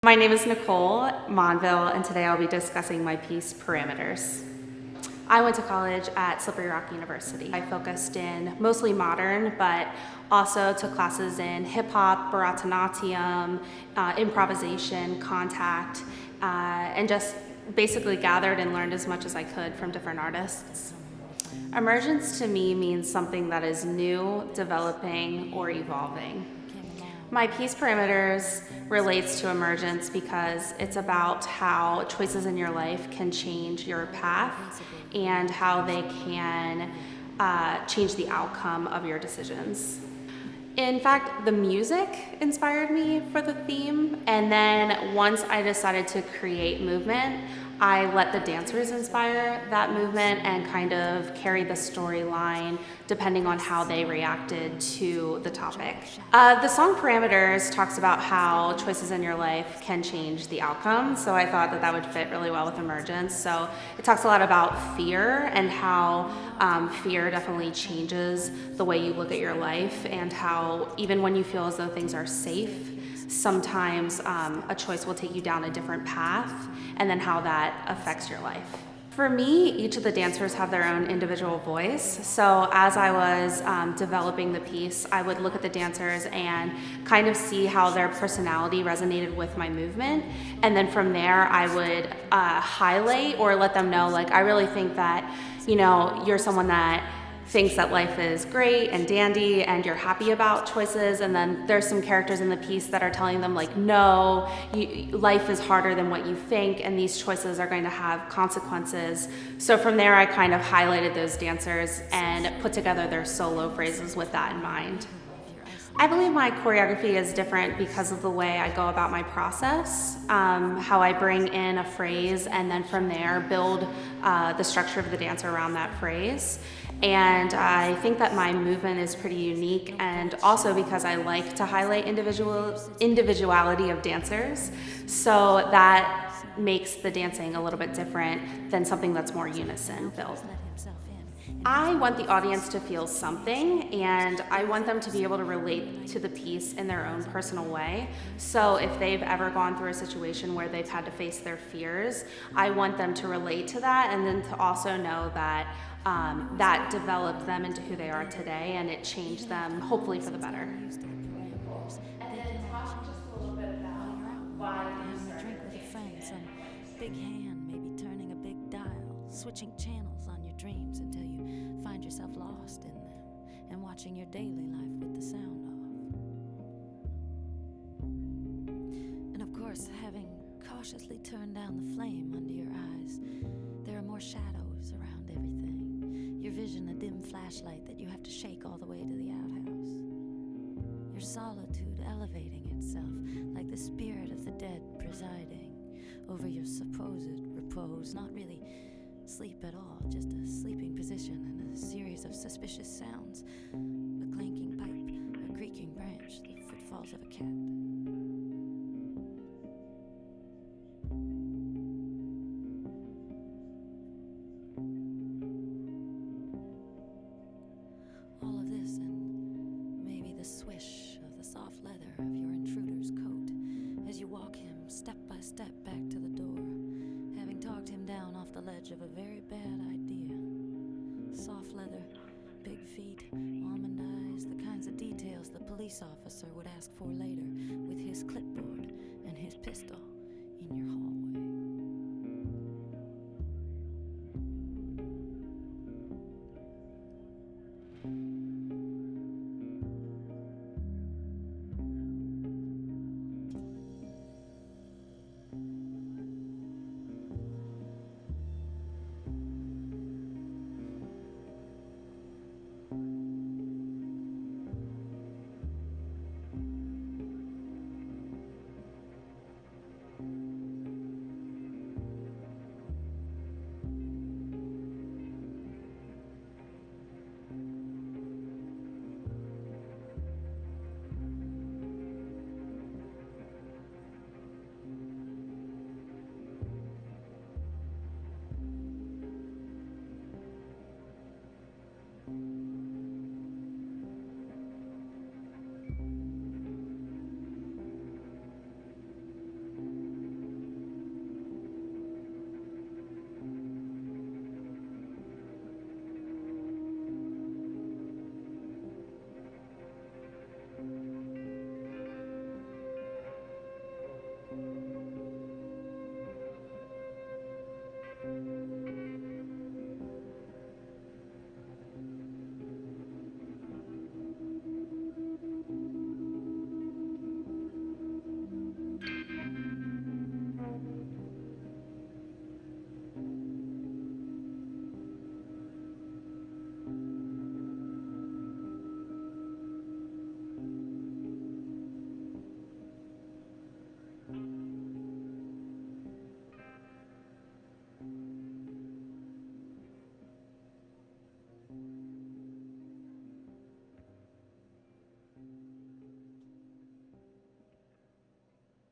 My name is Nicole Monville, and today I'll be discussing my piece, Parameters. I went to college at Slippery Rock University. I focused in mostly modern, but also took classes in hip-hop, Bharatanatyam, improvisation, contact, and just basically gathered and learned as much as I could from different artists. Emergence to me means something that is new, developing, or evolving. My piece Parameters relates to emergence because it's about how choices in your life can change your path and how they can change the outcome of your decisions. In fact, the music inspired me for the theme, and then once I decided to create movement, I let the dancers inspire that movement and kind of carry the storyline depending on how they reacted to the topic. The song Parameters talks about how choices in your life can change the outcome, so I thought that would fit really well with Emergence. So it talks a lot about fear and how fear definitely changes the way you look at your life, and how even when you feel as though things are safe, sometimes a choice will take you down a different path, and then how that affects your life. For me, each of the dancers have their own individual voice. So as I was developing the piece, I would look at the dancers and kind of see how their personality resonated with my movement. And then from there, I would highlight or let them know, like, I really think that, you're someone that thinks that life is great and dandy and you're happy about choices, and then there's some characters in the piece that are telling them, like, no, life is harder than what you think and these choices are going to have consequences. So from there I kind of highlighted those dancers and put together their solo phrases with that in mind. I believe my choreography is different because of the way I go about my process, how I bring in a phrase and then from there build the structure of the dance around that phrase. And I think that my movement is pretty unique, and also because I like to highlight individuality of dancers, so that makes the dancing a little bit different than something that's more unison built. I want the audience to feel something, and I want them to be able to relate to the piece in their own personal way. So if they've ever gone through a situation where they've had to face their fears, I want them to relate to that, and then to also know that that developed them into who they are today, and it changed them, hopefully for the better. And then talk just a little bit about why you started dancing. Big hand, maybe turning a big dial, switching channels on your dreams until you find yourself lost in them, and watching your daily life with the sound off. And of course, having cautiously turned down the flame under your eyes, there are more shadows around everything. Your vision a dim flashlight that you have to shake all the way to the outhouse. Your solitude elevating itself like the spirit of the dead presiding over your supposed repose, not really sleep at all, just a sleeping position and a series of suspicious sounds, a clanking pipe, a creaking branch, the footfalls of a cat. All of this and maybe the swish of the soft leather of your intruder's coat as you walk him step by step back to the door, having talked him down off the ledge of a very bad idea. Soft leather, big feet, almond eyes, the kinds of details the police officer would ask for later, with his clipboard and his pistol in your hallway.